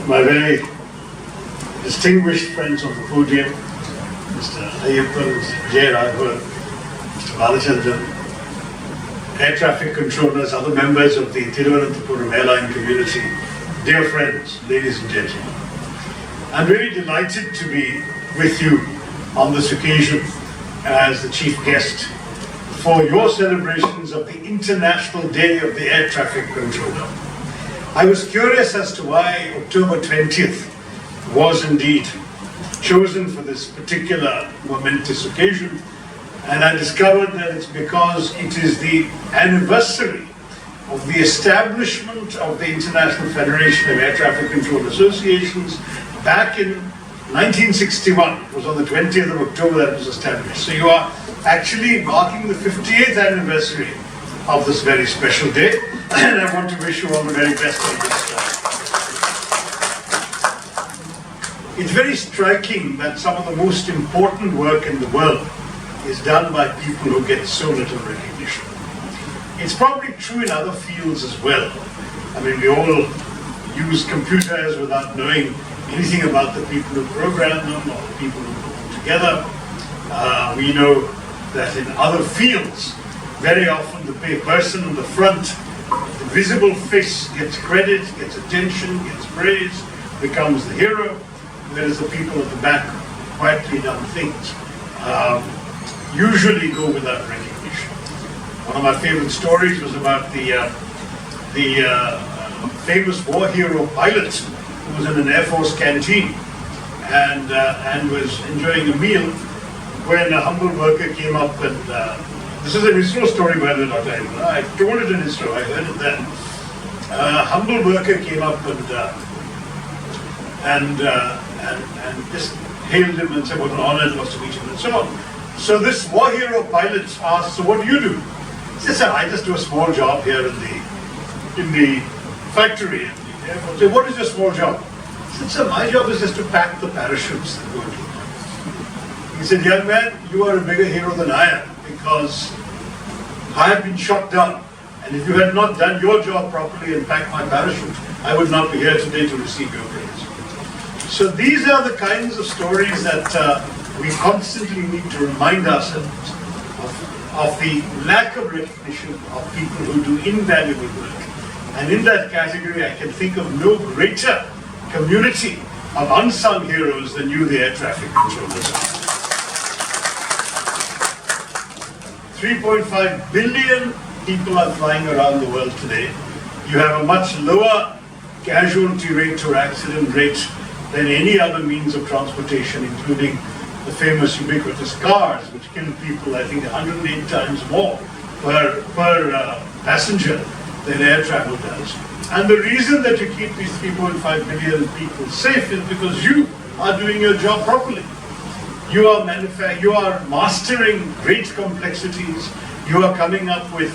my very distinguished friends on the podium, Mr. Ayyappan, Mr. J. Raghavan, Mr. Balachandran, air traffic controllers, other members of the Trivandrum airline community, dear friends, ladies and gentlemen. I'm very delighted to be with you on this occasion as the chief guest for your celebrations of the International Day of the Air Traffic Controller. I was curious as to why October 20th was indeed chosen for this particular momentous occasion, and I discovered that it's because it is the anniversary of the establishment of the International Federation of Air Traffic Control Associations back in 1961. It was on the 20th of October that it was established. So you are actually marking the 58th anniversary of this very special day, and I want to wish you all the very best on this. It's very striking that some of the most important work in the world is done by people who get so little recognition. It's probably true in other fields as well. I mean, we all use computers without knowing anything about the people who program them or the people who put them together. We know that in other fields, very often the person in the front, the visible face, gets credit, gets attention, gets praise, becomes the hero, whereas the people at the back quietly done things usually go without recognition. One of my favorite stories was about the famous war hero pilot who was in an Air Force canteen and was enjoying a meal when a humble worker came up and this is an ISRO story by the way, Dr. Ayyappan. I told it in ISRO, I heard it then. A humble worker came up and just hailed him and said what an honor it was to meet him and so on. So this war hero pilot asked, so what do you do? He said, sir, I just do a small job here in the factory. So what is your small job? He said, sir, my job is just to pack the parachutes that go into the plane. He said, young man, you are a bigger hero than I am because I have been shot down. And if you had not done your job properly and packed my parachute, I would not be here today to receive your praise. So these are the kinds of stories that we constantly need to remind ourselves of the lack of recognition of people who do invaluable work. And in that category, I can think of no greater community of unsung heroes than you, the air traffic controllers. 3.5 billion people are flying around the world today. You have a much lower casualty rate or accident rate than any other means of transportation, including the famous ubiquitous cars, which kill people, I think, 108 times more per passenger than air travel does. And the reason that you keep these 3.5 billion people safe is because you are doing your job properly. You are mastering great complexities. You are coming up with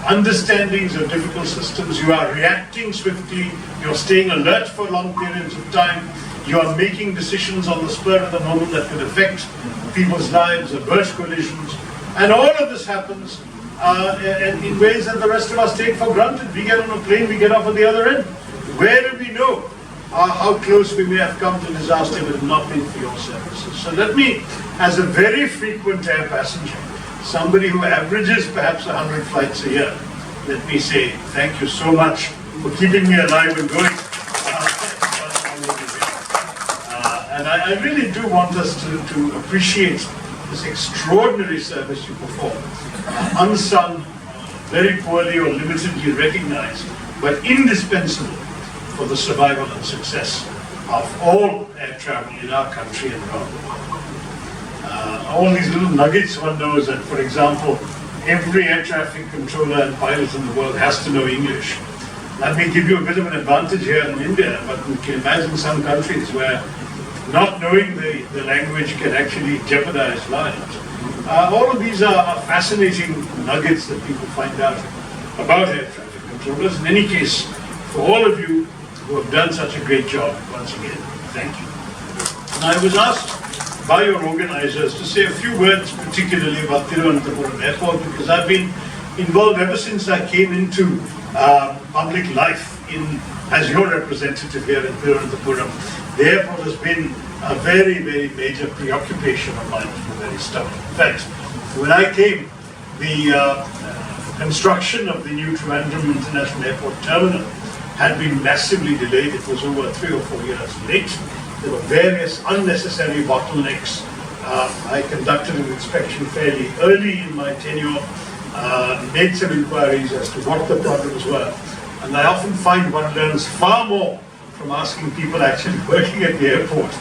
understandings of difficult systems. You are reacting swiftly. You're staying alert for long periods of time. You are making decisions on the spur of the moment that could affect people's lives, avert collisions. And all of this happens in ways that the rest of us take for granted. We get on a plane, we get off at the other end. Where do we know how close we may have come to disaster if it had not been for your services? So let me, as a very frequent air passenger, somebody who averages perhaps 100 flights a year, let me say thank you so much for keeping me alive and going. And I really do want us to appreciate this extraordinary service you perform. Unsung, very poorly or limitedly recognized, but indispensable for the survival and success of all air travel in our country and around the world. All these little nuggets one knows that, for example, every air traffic controller and pilot in the world has to know English. That may give you a bit of an advantage here in India, but we can imagine some countries where not knowing the language can actually jeopardize lives. All of these are fascinating nuggets that people find out about air traffic controllers. In any case, for all of you who have done such a great job, once again, thank you. And I was asked by your organizers to say a few words particularly about Trivandrum Airport because I've been involved ever since I came into public life as your representative here in Trivandrum, the airport has been a very, very major preoccupation of mine from the very start. In fact, when I came, the construction of the new Trivandrum International Airport terminal had been massively delayed. It was over 3 or 4 years late. There were various unnecessary bottlenecks. I conducted an inspection fairly early in my tenure, made some inquiries as to what the problems were. And I often find one learns far more from asking people actually working at the airport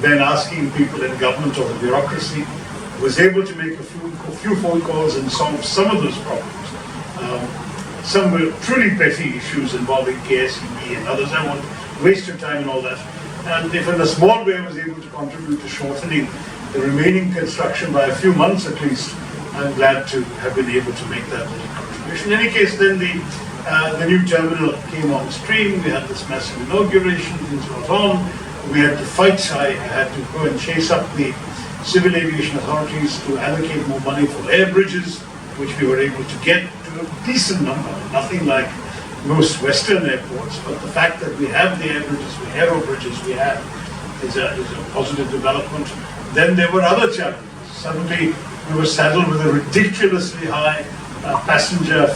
than asking people in government or the bureaucracy. I was able to make a few phone calls and solve some of those problems. Some were truly petty issues involving KSEB and others. I won't waste your time and all that. And if in a small way I was able to contribute to shortening the remaining construction by a few months at least, I'm glad to have been able to make that little contribution. In any case, then the new terminal came on stream. We had this massive inauguration, things went on. We had to fight. I had to go and chase up the civil aviation authorities to allocate more money for air bridges, which we were able to get to a decent number. Nothing like most Western airports, but the fact that we have the air bridges, the aero bridges we have is a positive development. Then there were other challenges. Suddenly we were saddled with a ridiculously high passenger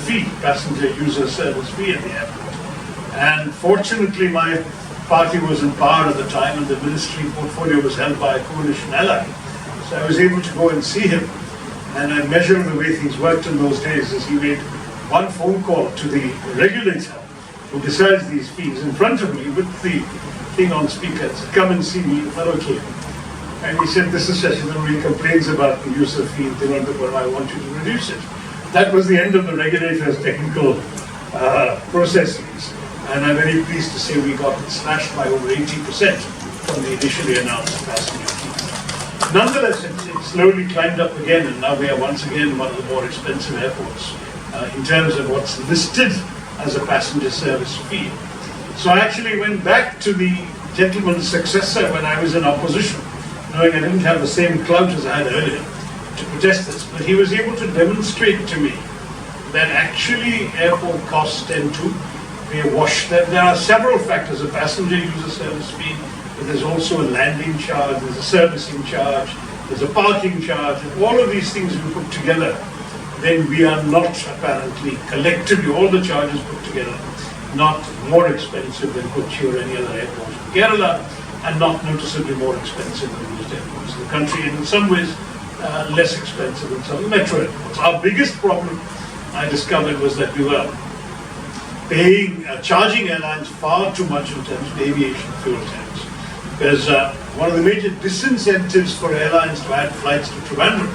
user service fee at the airport. And fortunately my party was in power at the time and the ministry portfolio was held by a coalition ally. So I was able to go and see him. And I measured the way things worked in those days as he made one phone call to the regulator who decides these fees in front of me with the thing on speaker. Said, come and see me, the fellow came. And he said, this is Sasitharoor, he complains about the user fee in Trivandrum, I want you to reduce it. That was the end of the regulator's technical processes. And I'm very pleased to say we got it slashed by over 80% from the initially announced passenger fee. Nonetheless, it slowly climbed up again, and now we are once again one of the more expensive airports in terms of what's listed as a passenger service fee. So I actually went back to the gentleman's successor when I was in opposition, knowing I didn't have the same clout as I had earlier, to protest this. But he was able to demonstrate to me that actually airport costs tend to be a wash. That there are several factors: a passenger user service fee, but there's also a landing charge, there's a servicing charge, there's a parking charge, and all of these things we put together, then we are not apparently collectively, all the charges put together, not more expensive than Kochi or any other airport in Kerala, and not noticeably more expensive than most airports in the country, and in some ways less expensive than some metro airports. Our biggest problem, I discovered, was that we were charging airlines far too much in terms of aviation fuel tax. Because one of the major disincentives for airlines to add flights to Trivandrum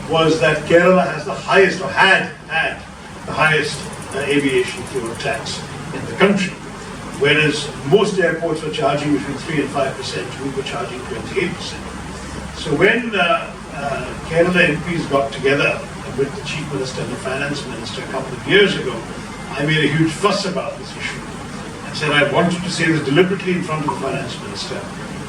was that Kerala has the highest, or had the highest aviation fuel tax in the country. Whereas most airports were charging between 3 and 5%, we were charging 28%. So when Kerala MPs got together with the Chief Minister and the Finance Minister a couple of years ago, I made a huge fuss about this issue and said I wanted to say this deliberately in front of the Finance Minister,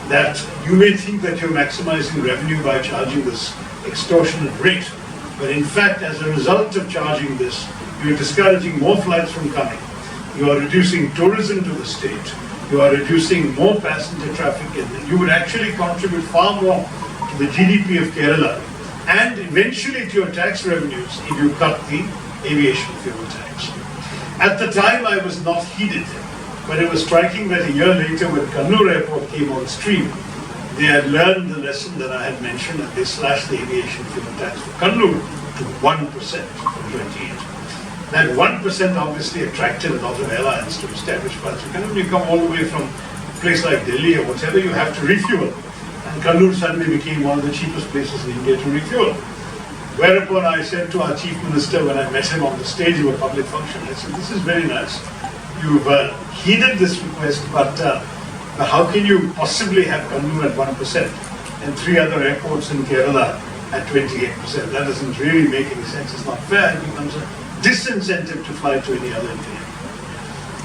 that you may think that you're maximizing revenue by charging this extortionate rate, but in fact, as a result of charging this, you're discouraging more flights from coming. You are reducing tourism to the state. You are reducing more passenger traffic, and you would actually contribute far more to the GDP of Kerala and eventually to your tax revenues if you cut the aviation fuel tax. At the time, I was not heeded, but it was striking that a year later, when Kannur Airport came on stream, they had learned the lesson that I had mentioned, and they slashed the aviation fuel tax for Kannur to 1% from 28%. That 1% obviously attracted a lot of airlines to establish flights. When you come all the way from a place like Delhi or whatever, you have to refuel. And Kannur suddenly became one of the cheapest places in India to refuel. Whereupon I said to our Chief Minister when I met him on the stage of a public function, I said, this is very nice. You've heeded this request, but how can you possibly have Kannur at 1% and 3 other airports in Kerala at 28%? That doesn't really make any sense. It's not fair. It becomes a disincentive to fly to any other Indian.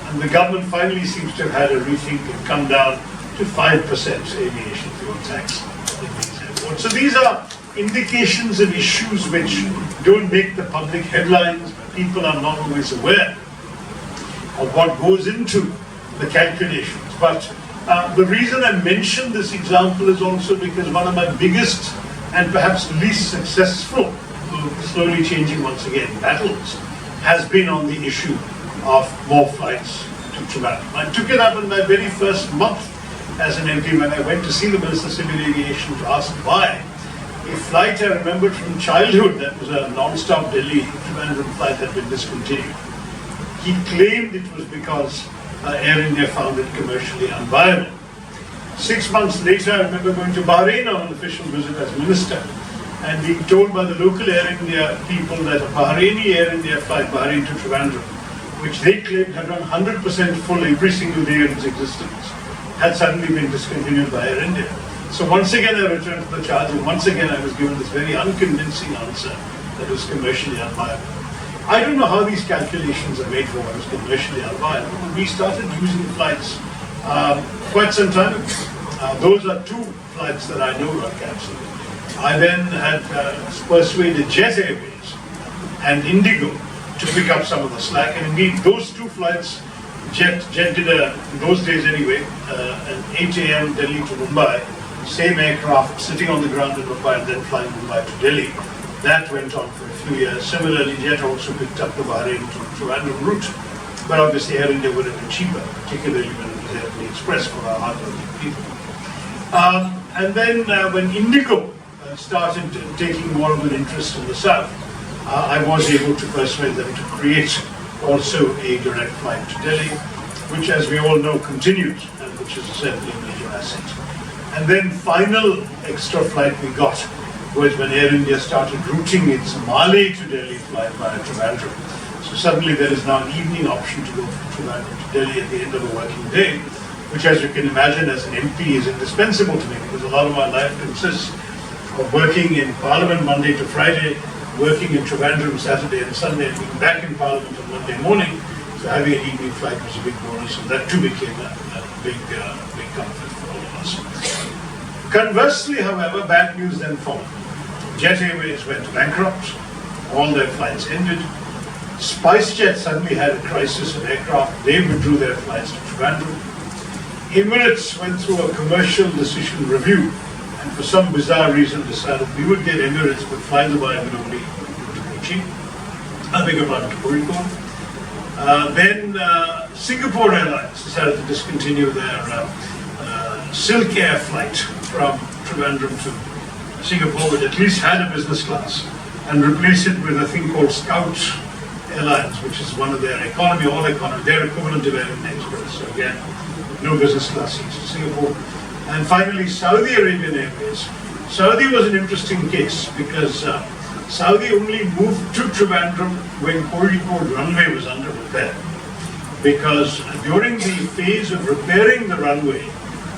And the government finally seems to have had a rethink and come down to 5% aviation fuel tax in these airports. So these are indications of issues which don't make the public headlines, but people are not always aware. of what goes into the calculations. But the reason I mention this example is also because one of my biggest and perhaps least successful, slowly changing once again, battles has been on the issue of more flights to Trivandrum. I took it up in my very first month as an MP when I went to see the Minister of Civil Aviation to ask why a flight I remembered from childhood that was a non-stop Delhi Trivandrum flight had been discontinued. He claimed it was because Air India found it commercially unviable. 6 months later, I remember going to Bahrain on an official visit as minister and being told by the local Air India people that a Bahraini Air India flight, Bahrain to Trivandrum, which they claimed had run 100% full every single day of its existence, had suddenly been discontinued by Air India. So once again I returned to the charge, and once again I was given this very unconvincing answer that was commercially unviable. I don't know how these calculations are made for what is commercially unviable. We started using flights quite some time ago. Those are 2 flights that I know were cancelled. I then had persuaded Jet Airways and Indigo to pick up some of the slack, and indeed those 2 flights, Jet did in those days anyway, an 8 a.m. Delhi to Mumbai, same aircraft sitting on the ground in Mumbai and then flying Mumbai to Delhi. That went on for a few years. Similarly, Jet also picked up the Bahrain to Trivandrum route, but obviously Air India would have been cheaper, particularly when it was Airplane Express for our hardworking people. And then when Indigo started taking more of an interest in the south, I was able to persuade them to create also a direct flight to Delhi, which, as we all know, continues, and which is certainly a major asset. And then final extra flight we got was when Air India started routing its Mali to Delhi flight via Trivandrum. So suddenly there is now an evening option to go from Trivandrum to Delhi at the end of a working day, which, as you can imagine, as an MP is indispensable to me, because a lot of my life consists of working in Parliament Monday to Friday, working in Trivandrum Saturday and Sunday, and being back in Parliament on Monday morning. So having an evening flight was a big bonus, and that too became a big comfort for all of us. Conversely, however, bad news then followed. Jet Airways went bankrupt, all their flights ended. SpiceJet suddenly had a crisis of aircraft, they withdrew their flights to Trivandrum. Emirates went through a commercial decision review, and for some bizarre reason decided we would get Emirates, but fly Dubai would only to Kochi. I beg your pardon, to Kozhikode. Then Singapore Airlines decided to discontinue their Silk Air flight from Trivandrum to Singapore, which at least had a business class, and replace it with a thing called Scout Airlines, which is one of their economy, all economy, their equivalent of Air India Express. So again, no business class seats to Singapore. And finally, Saudi Arabian Airways. Saudi was an interesting case because Saudi only moved to Trivandrum when Kozhikode runway was under repair. Because during the phase of repairing the runway,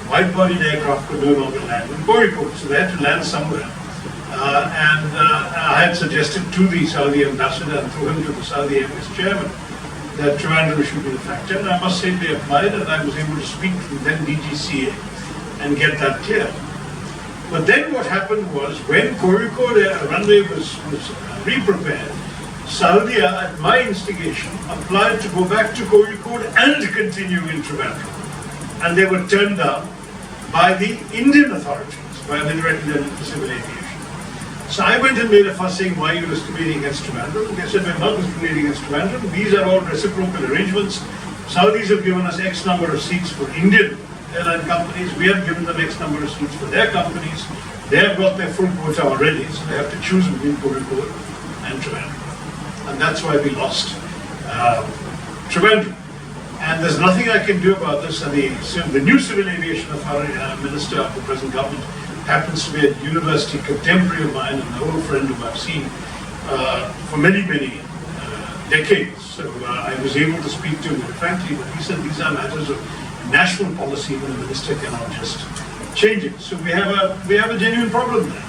wide-bodied aircraft could no longer land in Kozhikode, so they had to land somewhere. I had suggested to the Saudi ambassador and through him to the Saudi Airways chairman that Trivandrum should be the factor, and I must say they applied, and I was able to speak to then DGCA and get that clear. But then what happened was, when Kozhikode runway was re-prepared, Saudi, at my instigation, applied to go back to Kozhikode and continue in Trivandrum. And they were turned down by the Indian authorities, by the Director General for Civil Aviation. So I went and made a fuss saying, why are you discriminating against Trivandrum? And they said, we're not discriminating against Trivandrum. These are all reciprocal arrangements. Saudis have given us X number of seats for Indian airline companies. We have given them X number of seats for their companies. They have got their full quota already, so they have to choose between Kozhikode and Trivandrum. And that's why we lost Trivandrum. And there's nothing I can do about this. And the new Civil Aviation Authority Minister of the present government happens to be a university contemporary of mine and an old friend whom I've seen for many, many decades. So I was able to speak to him frankly, but he said these are matters of national policy when a minister cannot just change it. So we have a genuine problem there.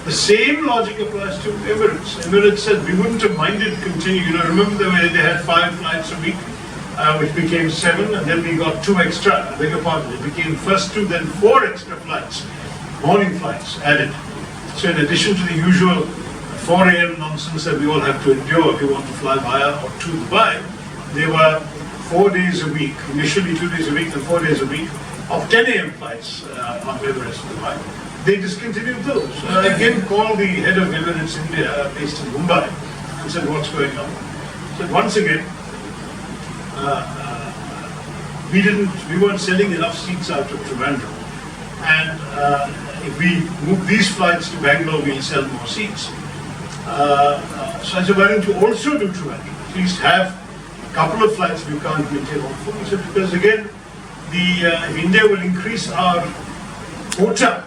The same logic applies to Emirates. Emirates said we wouldn't have minded continuing. Remember the way they had 5 flights a week, which became 7, and then we got 2 extra. I beg your pardon. It became first 2, then 4 extra flights, morning flights added. So in addition to the usual 4 a.m. nonsense that we all have to endure if you want to fly via or to Dubai, there were 4 days a week, initially 2 days a week and 4 days a week, of 10 a.m. flights on Emirates Dubai. They discontinued those. I again called the head of Emirates India, based in Mumbai, and said, what's going on? So once again, we weren't selling enough seats out of Trivandrum. And if we move these flights to Bangalore, we'll sell more seats. So I said, why don't you also do Trivandrum? At least have a couple of flights we can't maintain all full. He said, because again, if India will increase our quota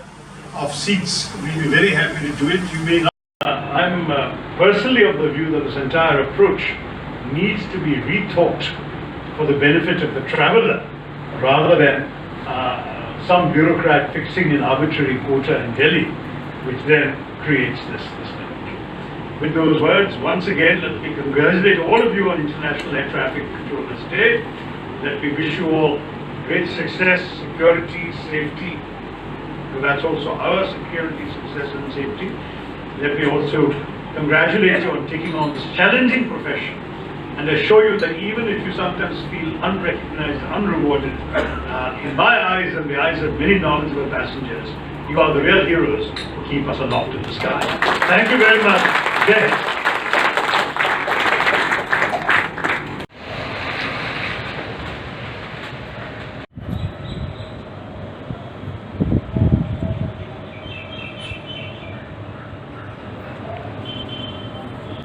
of seats, we'll be very happy to do it. You may not. I'm personally of the view that this entire approach needs to be rethought for the benefit of the traveller, rather than some bureaucrat fixing an arbitrary quota in Delhi, which then creates this penalty. With those words, once again, let me congratulate all of you on International Air Traffic Controllers Day. Let me wish you all great success, security, safety, because that's also our security, success and safety. Let me also congratulate you on taking on this challenging profession, and assure you that even if you sometimes feel unrecognized, unrewarded, in my eyes and the eyes of many knowledgeable passengers, you are the real heroes who keep us aloft in the sky. Thank you very much. Jai Hind.